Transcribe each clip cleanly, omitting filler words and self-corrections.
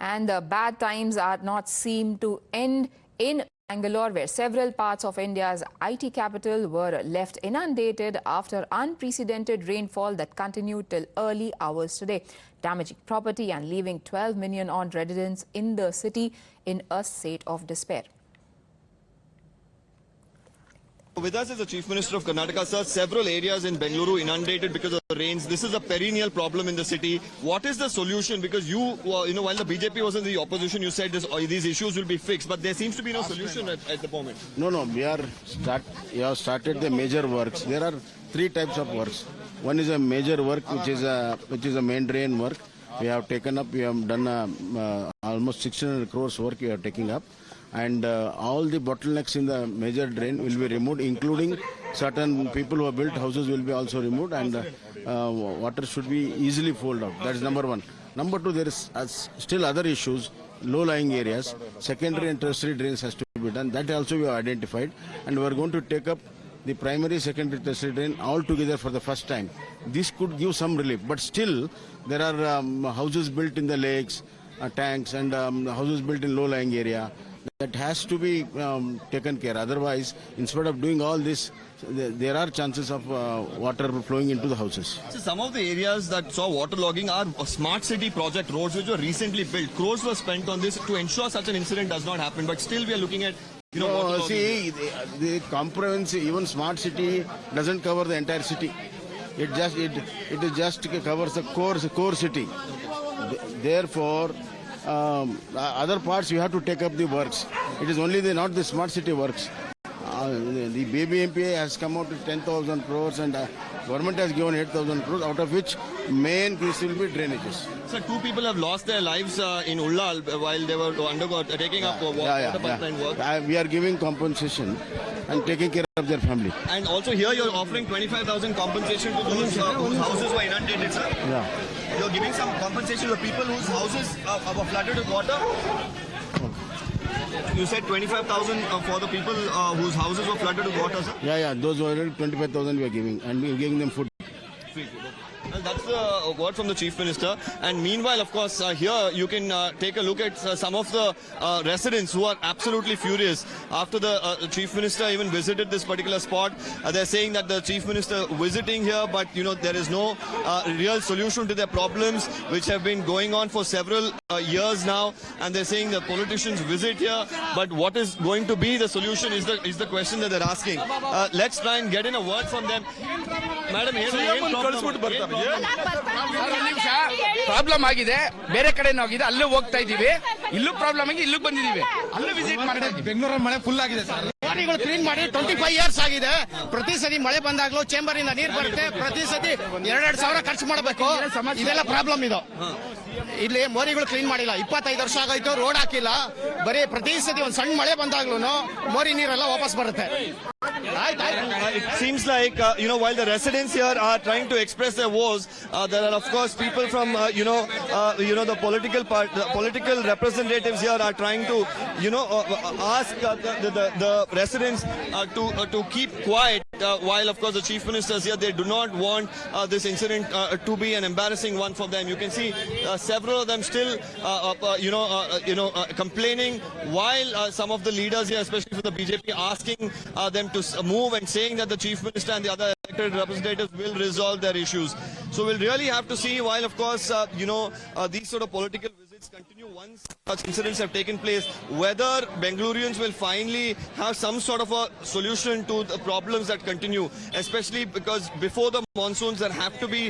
And the bad times are not seem to end in Bangalore, where several parts of India's IT capital were left inundated after unprecedented rainfall that continued till early hours today, damaging property and leaving 12 million odd residents in the city in a state of despair. With us is the Chief Minister of Karnataka, sir. Several areas in Bengaluru inundated because of the rains. This is a perennial problem in the city. What is the solution? Because while the BJP was in the opposition, you said these issues will be fixed, but there seems to be no solution at the moment. No, we have started the major works. There are three types of works. One is a major work, which is a main drain work. We have taken up. We have done almost 600 crores work. We are taking up. And all the bottlenecks in the major drain will be removed, including certain people who have built houses will be also removed, and water should be easily flowed out. That is number one. Number two, there is still other issues, low-lying areas. Secondary and tertiary drains has to be done. That also we have identified, and we are going to take up the primary, secondary, tertiary drain all together for the first time. This could give some relief, but still there are houses built in the lakes, tanks, and houses built in low-lying area. That has to be taken care. Otherwise, instead of doing all this, there are chances of water flowing into the houses. So some of the areas that saw waterlogging are smart city project roads which were recently built. Crores were spent on this to ensure such an incident does not happen. But still, we are looking at see, the comprehensive, even smart city doesn't cover the entire city. It just covers the core city. Therefore, other parts you have to take up the works. It is only not the smart city works. The BBMP has come out with 10,000 crores and government has given 8,000 crores, out of which main piece will be drainages. So two people have lost their lives in Ullal while they were taking up water pipeline work. We are giving compensation and taking care of their family. And also here you're offering 25,000 compensation to those whose houses were inundated, sir? Yeah. You're giving some compensation to people whose houses were flooded with water? You said 25,000 for the people whose houses were flooded with water, sir? Yeah. Those who are 25,000 we are giving, and we are giving them food. Free food. Well, that's the word from the Chief Minister. And meanwhile, of course, here you can take a look at some of the residents who are absolutely furious after the Chief Minister even visited this particular spot. They're saying that the Chief Minister visiting here, but there is no real solution to their problems, which have been going on for several years now. And they're saying the politicians visit here, but what is going to be the solution is the question that they're asking. Let's try and get in a word from them. Madam, problem ಆಗಿದೆ, ಬೇರೆ ಕಡೆನೂ ಆಗಿದೆ, ಅಲ್ಲೂ ಹೋಗ್ತಾ ಇದೀವಿ. ಇಲ್ಲೂ problem ಆಗಿ ಇಲ್ಲೂ ಬಂದಿದೀವಿ, ಅಲ್ಲೂ ವಿಸಿಟ್ ಮಾಡಿದ್ವಿ. ಬೆಂಗಳೂರಲ್ಲಿ ಮಳೆ ಫುಲ್ ಆಗಿದೆ ಸರ್. ಲಾರಿಗಳು ಕ್ಲೀನ್ ಮಾಡಿ 25 ಇಯರ್ಸ್ ಆಗಿದೆ. ಪ್ರತಿ ಸತಿ ಮಳೆ ಬಂದಾಗ್ಲೂ ಚೇಂಬರ್ ಇಂದ ನೀರು ಬರುತ್ತೆ. ಪ್ರತಿ ಸತಿ 2,2 ಸಾವಿರ ಖರ್ಚು ಮಾಡಬೇಕು. ಇದೆಲ್ಲ ಪ್ರಾಬ್ಲಮ್ ಇದು. ಇಲ್ಲಿ ಮೋರಿಗಳು ಕ್ಲೀನ್ ಮಾಡಿಲ್ಲ. 25 ವರ್ಷ ಆಗೋಯ್ತು, ರೋಡ್ ಹಾಕಿಲ್ಲ. ಬರೀ ಪ್ರತಿ ಸತಿ ಒಂದ್ ಸಣ್ಣ ಮಳೆ ಬಂದಾಗ್ಲೂ ಮೋರಿ ನೀರೆಲ್ಲ ವಾಪಸ್ ಬರುತ್ತೆ. It seems like, while the residents here are trying to express their woes, there are, of course, people from, the political representatives here are trying to, ask the residents to keep quiet. While, of course, the Chief Minister is here, they do not want this incident to be an embarrassing one for them. You can see several of them still, complaining, while some of the leaders here, especially from the BJP, asking them to move and saying that the Chief Minister and the other elected representatives will resolve their issues. So we'll really have to see, while, of course, these sort of political visits continue once such incidents have taken place, whether Bengalurians will finally have some sort of a solution to the problems that continue, especially because before the monsoons there have to be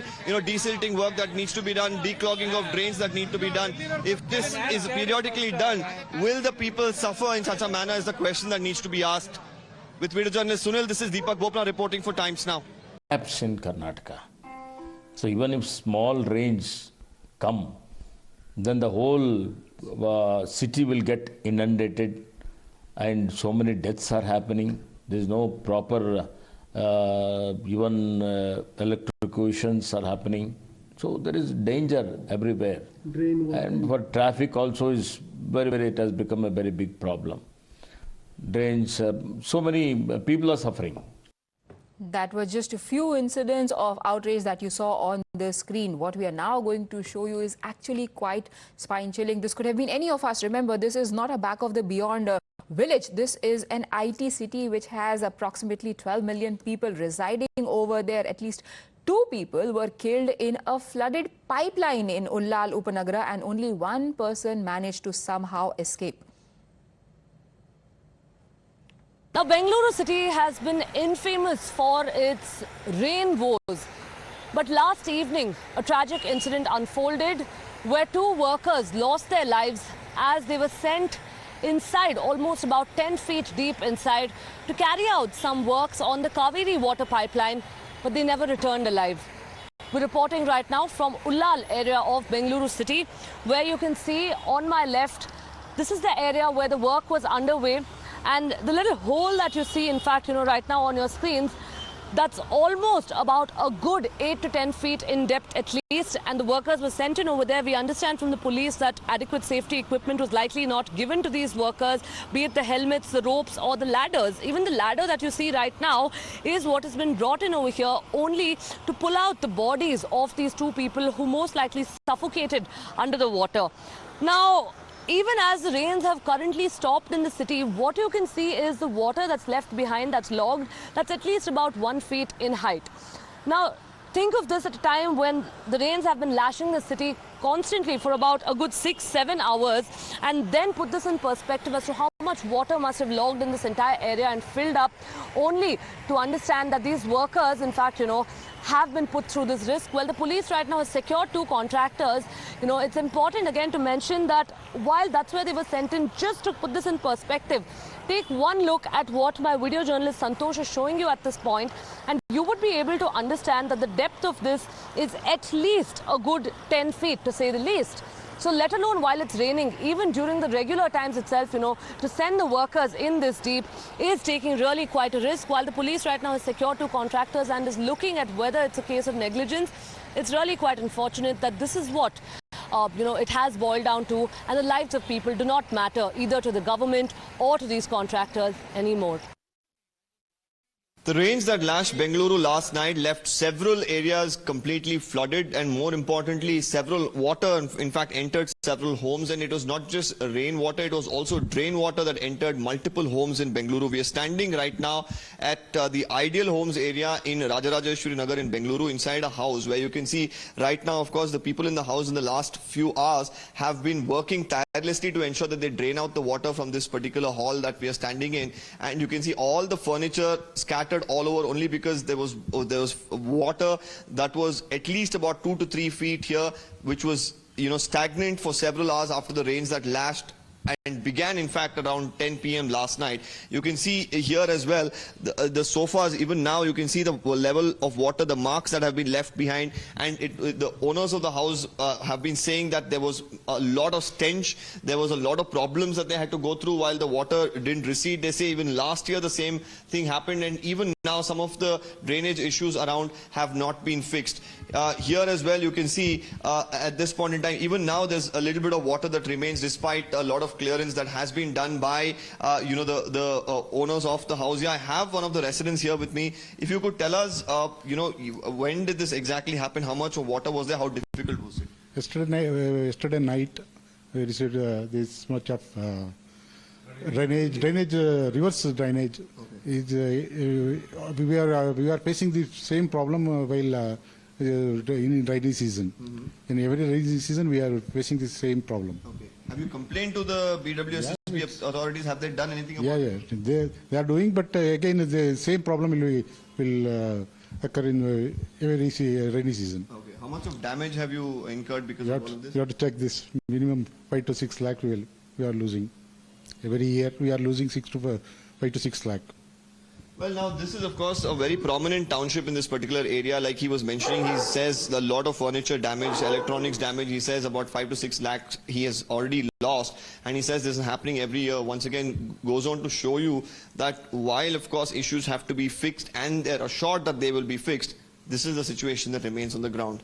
desilting work that needs to be done, declogging of drains that need to be done. If this is periodically done, will the people suffer in such a manner is the question that needs to be asked. With video journalist Sunil, this is Deepak Bopna reporting for Times Now. Gaps in Karnataka. So even if small rains come, then the whole city will get inundated and so many deaths are happening. There is no proper even electrocutions are happening. So there is danger everywhere. And for traffic also is it has become a very big problem. Drains, so many people are suffering. That were just a few incidents of outrage that you saw on the screen. What we are now going to show you is actually quite spine-chilling. This could have been any of us. Remember, this is not a back of the beyond village. This is an IT city which has approximately 12 million people residing over there. At least 2 people were killed in a flooded pipeline in Ullal Upanagara, and only 1 person managed to somehow escape. Now, Bengaluru city has been infamous for its rain woes. But last evening, a tragic incident unfolded where 2 workers lost their lives as they were sent inside, almost about 10 feet deep inside, to carry out some works on the Kaveri water pipeline, but they never returned alive. We're reporting right now from Ullal area of Bengaluru city, where you can see on my left, this is the area where the work was underway. And the little hole that you see, in fact, right now on your screens, that's almost about a good 8 to 10 feet in depth at least. And the workers were sent in over there. We understand from the police that adequate safety equipment was likely not given to these workers, be it the helmets, the ropes or the ladders. Even the ladder that you see right now is what has been brought in over here only to pull out the bodies of these 2 people who most likely suffocated under the water. Now, even as the rains have currently stopped in the city, what you can see is the water that's left behind, that's logged, that's at least about 1 feet in height. Now, think of this at a time when the rains have been lashing the city constantly for about a good 6-7 hours, and then put this in perspective as to how much water must have logged in this entire area and filled up, only to understand that these workers, in fact, have been put through this risk. Well, the police right now has secured 2 contractors. It's important again to mention that while that's where they were sent in, just to put this in perspective, take one look at what my video journalist Santosh is showing you at this point, and you would be able to understand that the depth of this is at least a good 10 feet, to say the least. So let alone while it's raining, even during the regular times itself, to send the workers in this deep is taking really quite a risk. While the police right now has secured 2 contractors and is looking at whether it's a case of negligence, it's really quite unfortunate that this is what it has boiled down to, and the lives of people do not matter either to the government or to these contractors anymore. The rains that lashed Bengaluru last night left several areas completely flooded, and more importantly, several water in fact entered several homes. And it was not just rainwater, it was also drain water that entered multiple homes in Bengaluru. We are standing right now at the Ideal Homes area in Rajarajeshwari Nagar in Bengaluru, inside a house where you can see right now, of course, the people in the house in the last few hours have been working tirelessly to ensure that they drain out the water from this particular hall that we are standing in. And you can see all the furniture scattered all over only because there was water that was at least about 2 to 3 feet here, which was stagnant for several hours after the rains that lashed and began in fact around 10 p.m. last night. You can see here as well the sofas. Even now you can see the level of water, the marks that have been left behind, and the owners of the house have been saying that there was a lot of stench, there was a lot of problems that they had to go through while the water didn't recede. They say even last year the same thing happened, and even now some of the drainage issues around have not been fixed. Here as well you can see at this point in time, even now there's a little bit of water that remains despite a lot of clearance that has been done by the owners of the house. Yeah, I have one of the residents here with me. If you could tell us when did this exactly happen, how much of water was there, how difficult was it? Yesterday night we received this much of drainage, reverse drainage. Okay. We are facing the same problem while in rainy season. In every rainy season we are facing the same problem. Okay. Have you complained to the BWSSB authorities? Have they done anything about it? Yeah. They are doing, but again the same problem will occur in every rainy season. Okay. How much of damage have you incurred because of all of this? You have to check this. Minimum 5 to 6 lakh we are losing. Every year we are losing 5 to 6 lakh. Well, now this is of course a very prominent township in this particular area. Like he was mentioning, he says a lot of furniture damage, electronics damage. He says about 5 to 6 lakhs he has already lost, and he says this is happening every year. Once again goes on to show you that while of course issues have to be fixed and they're assured that they will be fixed, this is the situation that remains on the ground.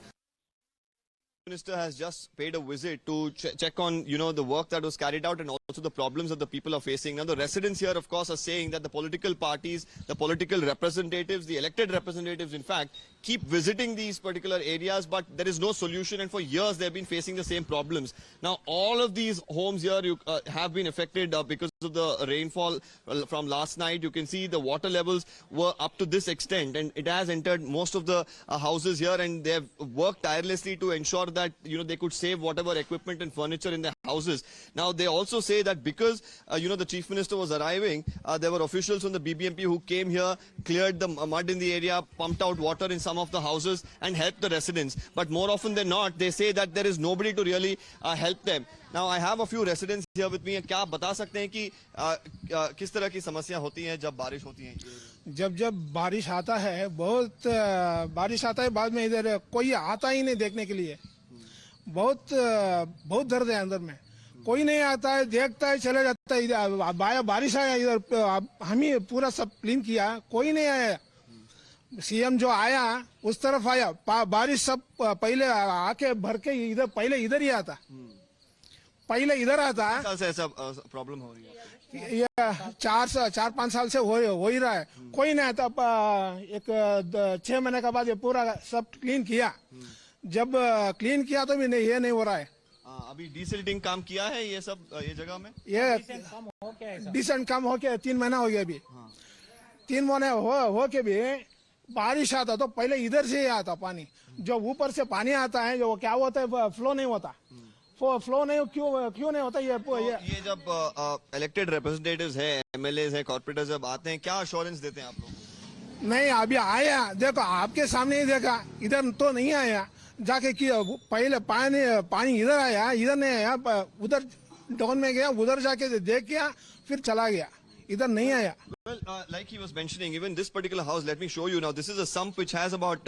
The Minister has just paid a visit to check on the work that was carried out and also also the problems that the people are facing. Now, the residents here, of course, are saying that the political parties, the political representatives, the elected representatives, in fact, keep visiting these particular areas, but there is no solution, and for years they've been facing the same problems. Now, all of these homes here have been affected because of the rainfall from last night. You can see the water levels were up to this extent, and it has entered most of the houses here, and they have worked tirelessly to ensure that they could save whatever equipment and furniture in their houses. Now, they also say that because the Chief Minister was arriving, there were officials from the BBMP who came here, cleared the mud in the area, pumped out water in some of the houses and helped the residents. But more often than not, they say that there is nobody to really help them. Now, I have a few residents here with me. क्या आप बता सकते हैं कि किस तरह की समस्या होती है जब बारिश होती है? जब बारिश आता है, बहुत बारिश आता है, बाद में इधर कोई आता ही नहीं देखने के लिए। बहुत दर्द है अंदर में, कोई नहीं आता है, देखता है, चले जाता है। इधर बारिश आया, इधर हम ही पूरा सब क्लीन किया, कोई नहीं आया। सीएम जो आया उस तरफ आया, बारिश सब पहले आके भर के इधर पहले इधर ही आता, पहले इधर आता। साल से ऐसा प्रॉब्लम हो रही है? ये 4-5 साल से हो ही रहा है, कोई नहीं आता। एक 6 महीने के बाद ये पूरा सब क्लीन किया, जब क्लीन किया तो भी नहीं, ये नहीं हो रहा है। अभी डिसिल्टिंग काम किया है ये जगह में? ये डिसेंट काम हो के 3 महीना हो गया अभी। 3 महीने हो के भी बारिश आता तो पहले इधर से ही आता पानी, जो ऊपर से पानी आता है जो क्या होता है, फ्लो नहीं होता। फ्लो नहीं क्यों नहीं होता? ये जब इलेक्टेड रिप्रेजेंटेटिव्स है, एमएलए है, कॉर्पोरेटर्स जब आते हैं, क्या अश्योरेंस देते हैं आप लोग? नहीं, अभी आया, देखो आपके सामने ही देखा, इधर तो नहीं आया। जाके पहले पानी इधर आया, इधर नहीं आया, उधर डाउन में गया, उधर जाके देख गया, फिर चला गया, इधर नहीं आया। Well, like he was mentioning, even this particular house, let me show you now. This is a sump which has about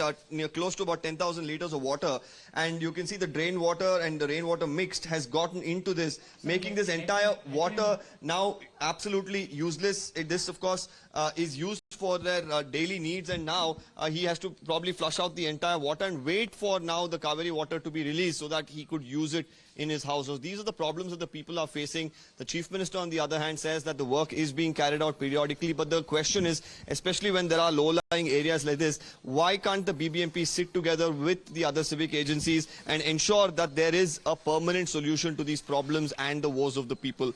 close to about 10,000 liters of water, and you can see the drain water and the rainwater mixed has gotten into this, making this entire water now absolutely useless. This, of course, is used for their daily needs, and now he has to probably flush out the entire water and wait for now the Kaveri water to be released so that he could use it in his house. So these are the problems that the people are facing. The Chief Minister, on the other hand, says that the work is being carried out periodically. But the question is, especially when there are low-lying areas like this, why can't the BBMP sit together with the other civic agencies and ensure that there is a permanent solution to these problems and the woes of the people?